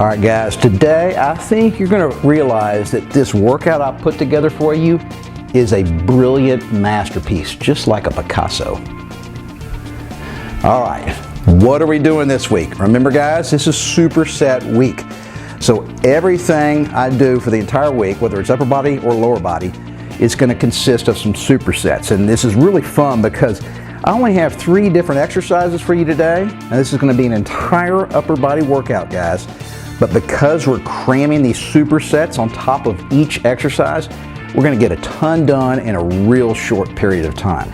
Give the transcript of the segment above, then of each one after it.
All right guys, today I think you're going to realize that this workout I put together for you is a brilliant masterpiece, just like a Picasso. All right, what are we doing this week? Remember guys, this is SuperSet week. So everything I do for the entire week, whether it's upper body or lower body, is going to consist of some supersets. And this is really fun because I only have 3 different exercises for you today. And this is going to be an entire upper body workout, guys. But because we're cramming these supersets on top of each exercise, we're going to get a ton done in a real short period of time.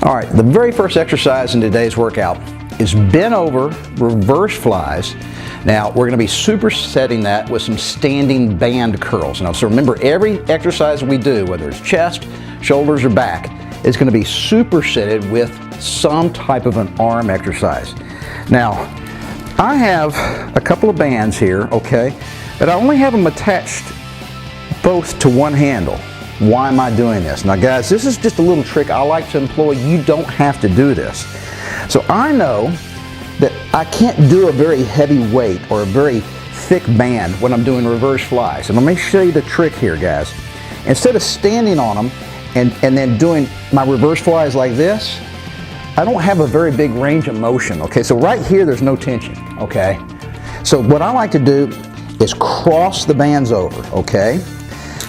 All right, the very first exercise in today's workout is bent over reverse flies. Now we're going to be supersetting that with some standing band curls. Now, so remember, every exercise we do, whether it's chest, shoulders, or back, is going to be supersetted with some type of an arm exercise. Now, I have a couple of bands here, okay, but I only have them attached both to one handle. Why am I doing this? Now guys, this is just a little trick I like to employ. You don't have to do this. So I know that I can't do a very heavy weight or a very thick band when I'm doing reverse flies. And let me show you the trick here, guys. Instead of standing on them and then doing my reverse flies like this, I don't have a very big range of motion, okay? So right here, there's no tension, okay? So what I like to do is cross the bands over, okay?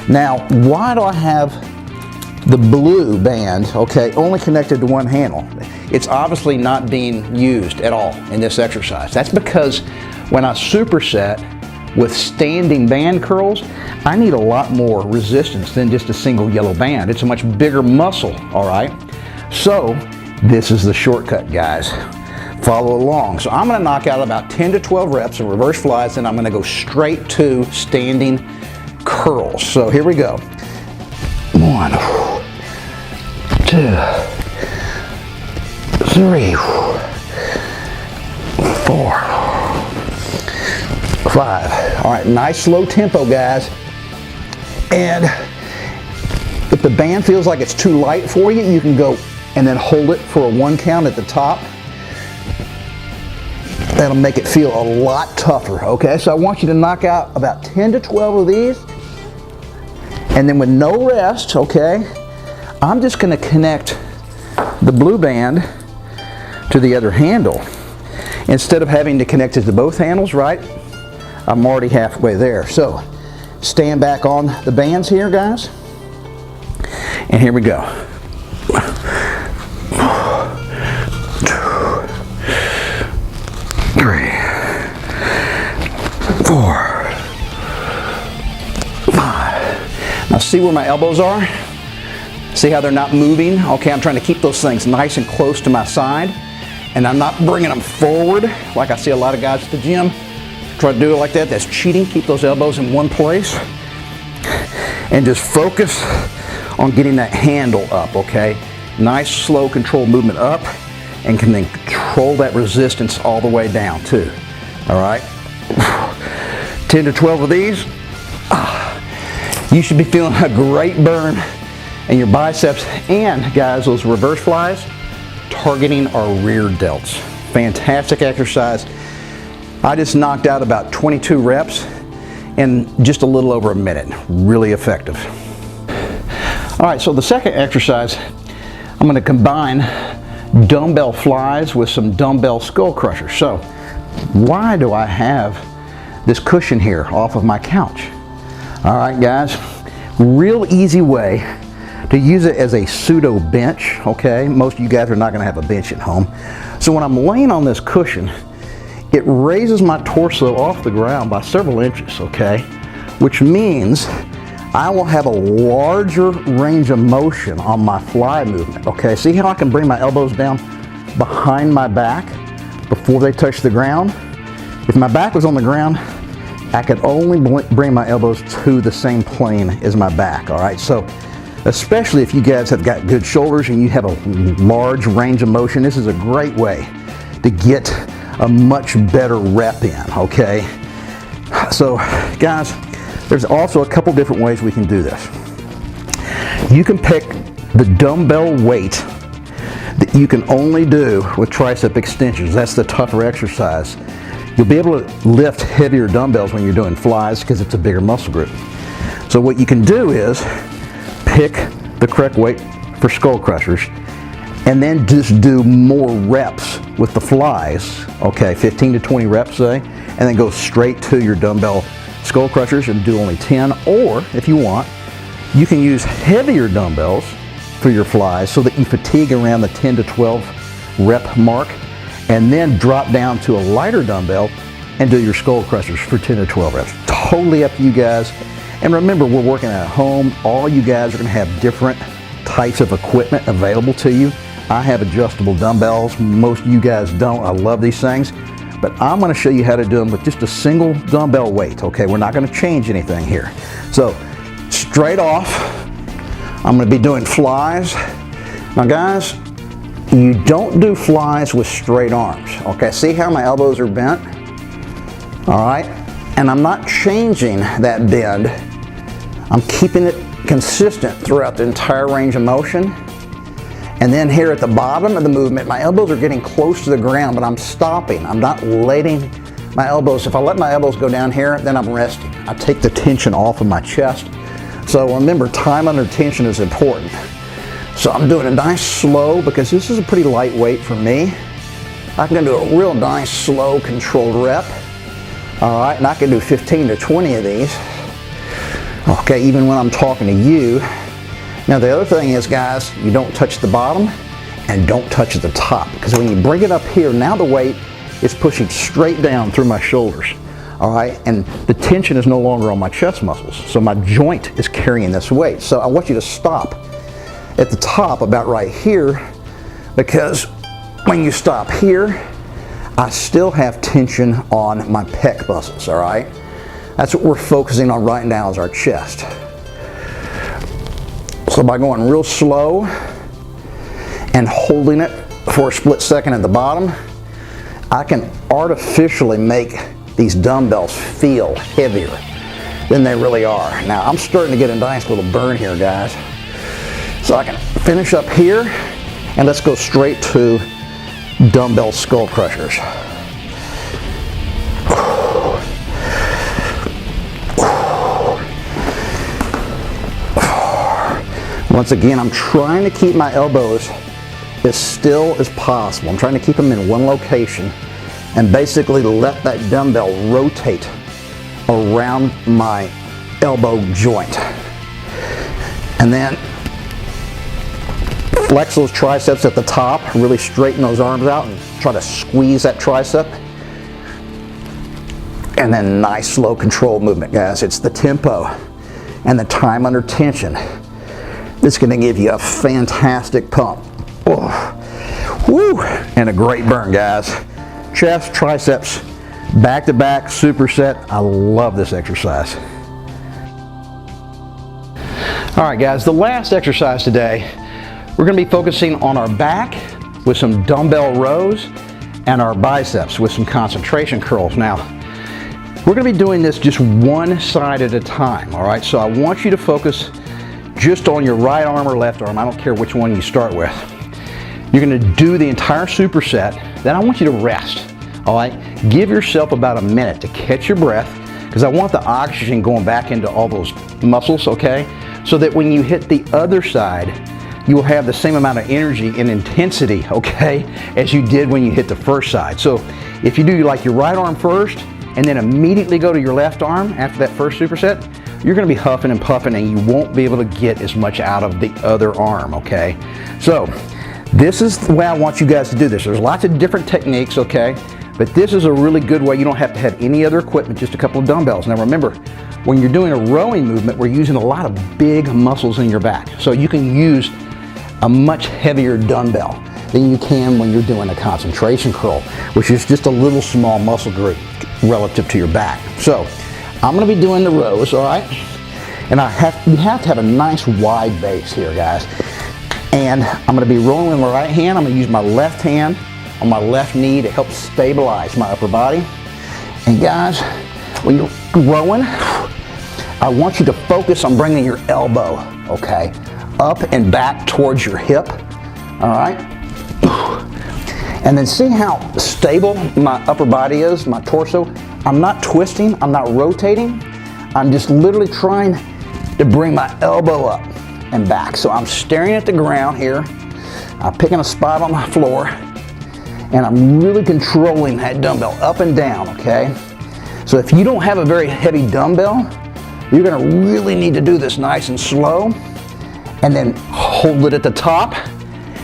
Now, why do I have the blue band, okay, only connected to one handle? It's obviously not being used at all in this exercise. That's because when I superset with standing band curls, I need a lot more resistance than just a single yellow band. It's a much bigger muscle, all right? So, this is the shortcut, guys. Follow along. So I'm going to knock out about 10 to 12 reps of reverse flies, and I'm going to go straight to standing curls. So here we go. 1, 2, 3, 4, 5. All right, nice slow tempo, guys. And if the band feels like it's too light for you, you can go and then hold it for a 1 count at the top. That'll make it feel a lot tougher, okay? So I want you to knock out about 10 to 12 of these, and then with no rest, okay, I'm just gonna connect the blue band to the other handle. Instead of having to connect it to both handles, right? I'm already halfway there. So stand back on the bands here, guys, and here we go. 3, 4, 5. Now see where my elbows are? See how they're not moving? Okay, I'm trying to keep those things nice and close to my side, and I'm not bringing them forward like I see a lot of guys at the gym try to do it like that. That's cheating. Keep those elbows in one place and just focus on getting that handle up, okay? Nice, slow, controlled movement up, and can then control that resistance all the way down too. All right, 10 to 12 of these. You should be feeling a great burn in your biceps, and guys, those reverse flies targeting our rear delts. Fantastic exercise. I just knocked out about 22 reps in just a little over a minute. Really effective. All right, so the second exercise, I'm going to combine dumbbell flies with some dumbbell skull crushers. So why do I have this cushion here off of my couch? All right guys, real easy way to use it as a pseudo bench, okay? Most of you guys are not gonna have a bench at home. So when I'm laying on this cushion, it raises my torso off the ground by several inches, okay? Which means I will have a larger range of motion on my fly movement, okay? See how I can bring my elbows down behind my back before they touch the ground? If my back was on the ground, I could only bring my elbows to the same plane as my back, all right? So, especially if you guys have got good shoulders and you have a large range of motion, this is a great way to get a much better rep in, okay? So, guys, there's also a couple different ways we can do this. You can pick the dumbbell weight that you can only do with tricep extensions. That's the tougher exercise. You'll be able to lift heavier dumbbells when you're doing flies because it's a bigger muscle group. So what you can do is pick the correct weight for skull crushers and then just do more reps with the flies, okay, 15 to 20 reps say, and then go straight to your dumbbell skull crushers and do only 10, or if you want, you can use heavier dumbbells for your flies so that you fatigue around the 10 to 12 rep mark, and then drop down to a lighter dumbbell and do your skull crushers for 10 to 12 reps. Totally up to you guys. And remember, we're working at home. All you guys are going to have different types of equipment available to you. I have adjustable dumbbells. Most of you guys don't. I love these things. But I'm going to show you how to do them with just a single dumbbell weight, okay? We're not going to change anything here. So, straight off, I'm going to be doing flies. Now guys, you don't do flies with straight arms, okay? See how my elbows are bent? All right, and I'm not changing that bend. I'm keeping it consistent throughout the entire range of motion. And then here at the bottom of the movement, my elbows are getting close to the ground, but I'm stopping. I'm not letting my elbows, if I let my elbows go down here, then I'm resting. I take the tension off of my chest. So remember, time under tension is important. So I'm doing a nice slow, because this is a pretty light weight for me. I can do a real nice slow controlled rep. All right, and I can do 15 to 20 of these. Okay, even when I'm talking to you. Now the other thing is, guys, you don't touch the bottom and don't touch the top, because when you bring it up here, now the weight is pushing straight down through my shoulders. All right, and the tension is no longer on my chest muscles, so my joint is carrying this weight. So I want you to stop at the top about right here, because when you stop here, I still have tension on my pec muscles, all right? That's what we're focusing on right now, is our chest. So by going real slow and holding it for a split second at the bottom, I can artificially make these dumbbells feel heavier than they really are. Now I'm starting to get a nice little burn here, guys. So I can finish up here, and let's go straight to dumbbell skull crushers. Once again, I'm trying to keep my elbows as still as possible. I'm trying to keep them in one location and basically let that dumbbell rotate around my elbow joint. And then flex those triceps at the top, really straighten those arms out and try to squeeze that tricep. And then nice slow control movement, guys. It's the tempo and the time under tension. It's going to give you a fantastic pump. Oh. Woo! And a great burn, guys. Chest, triceps, back to back, superset. I love this exercise. All right, guys, the last exercise today, we're going to be focusing on our back with some dumbbell rows and our biceps with some concentration curls. Now, we're going to be doing this just one side at a time, all right? So I want you to focus just on your right arm or left arm. I don't care which one you start with. You're going to do the entire superset. Then I want you to rest, all right? Give yourself about a minute to catch your breath, because I want the oxygen going back into all those muscles, okay? So that when you hit the other side, you will have the same amount of energy and intensity, okay, as you did when you hit the first side. So if you do like your right arm first and then immediately go to your left arm after that first superset, you're going to be huffing and puffing and you won't be able to get as much out of the other arm, okay? So this is the way I want you guys to do this. There's lots of different techniques, okay? But this is a really good way. You don't have to have any other equipment, just a couple of dumbbells. Now remember, when you're doing a rowing movement, we're using a lot of big muscles in your back. So you can use a much heavier dumbbell than you can when you're doing a concentration curl, which is just a little small muscle group relative to your back. So I'm going to be doing the rows, all right? And you have to have a nice wide base here, guys. And I'm going to be rolling with my right hand. I'm going to use my left hand on my left knee to help stabilize my upper body. And guys, when you're rowing, I want you to focus on bringing your elbow, okay, up and back towards your hip, all right? And then see how stable my upper body is, my torso? I'm not twisting, I'm not rotating. I'm just literally trying to bring my elbow up and back. So I'm staring at the ground here. I'm picking a spot on the floor, and I'm really controlling that dumbbell up and down, okay? So if you don't have a very heavy dumbbell, you're gonna really need to do this nice and slow, and then hold it at the top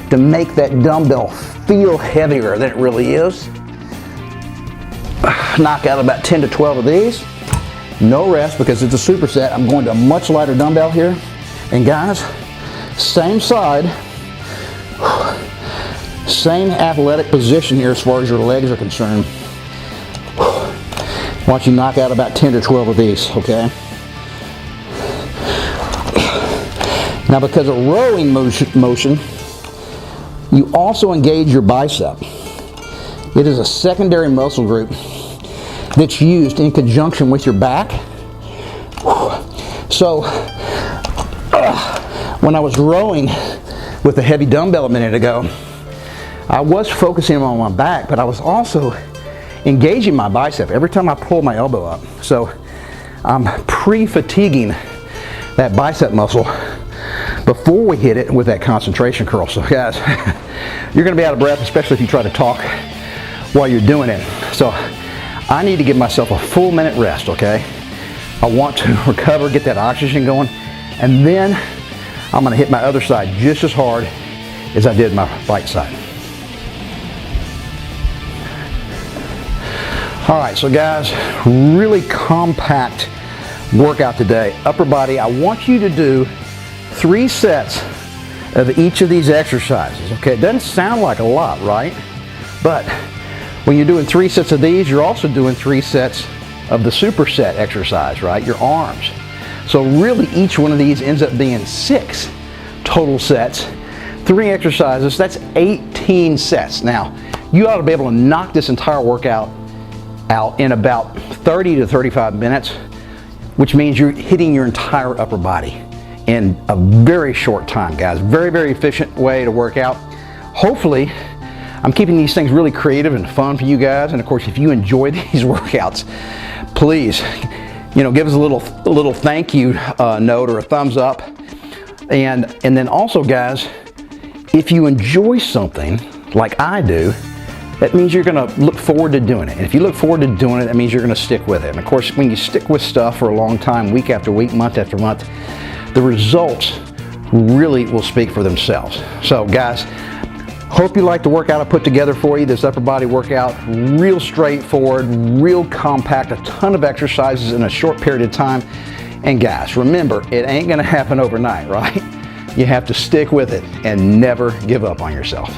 to make that dumbbell feel heavier than it really is. Knock out about 10 to 12 of these. No rest because it's a superset. I'm going to a much lighter dumbbell here. And guys, same side, same athletic position here as far as your legs are concerned. Watch you knock out about 10 to 12 of these, okay? Now because of rowing motion, you also engage your bicep. It is a secondary muscle group that's used in conjunction with your back. So when I was rowing with a heavy dumbbell a minute ago, I was focusing on my back, but I was also engaging my bicep every time I pull my elbow up. So I'm pre-fatiguing that bicep muscle before we hit it with that concentration curl. So guys, you're gonna be out of breath, especially if you try to talk while you're doing it. So I need to give myself a full minute rest, okay? I want to recover, get that oxygen going, and then I'm gonna hit my other side just as hard as I did my right side. All right, so guys, really compact workout today. Upper body, I want you to do 3 sets of each of these exercises, okay? It doesn't sound like a lot, right? But when you're doing 3 sets of these, you're also doing 3 sets of the superset exercise, right? Your arms. So really each one of these ends up being 6 total sets, 3 exercises, that's 18 sets. Now, you ought to be able to knock this entire workout out in about 30 to 35 minutes, which means you're hitting your entire upper body in a very short time, guys. Very, very efficient way to work out. Hopefully, I'm keeping these things really creative and fun for you guys. And of course, if you enjoy these workouts, please, give us a little thank you note or a thumbs up. And then also, guys, if you enjoy something like I do, that means you're gonna look forward to doing it. And if you look forward to doing it, that means you're gonna stick with it. And of course, when you stick with stuff for a long time, week after week, month after month, the results really will speak for themselves. So guys, hope you like the workout I put together for you, this upper body workout. Real straightforward, real compact, a ton of exercises in a short period of time. And guys, remember, it ain't gonna happen overnight, right? You have to stick with it and never give up on yourself.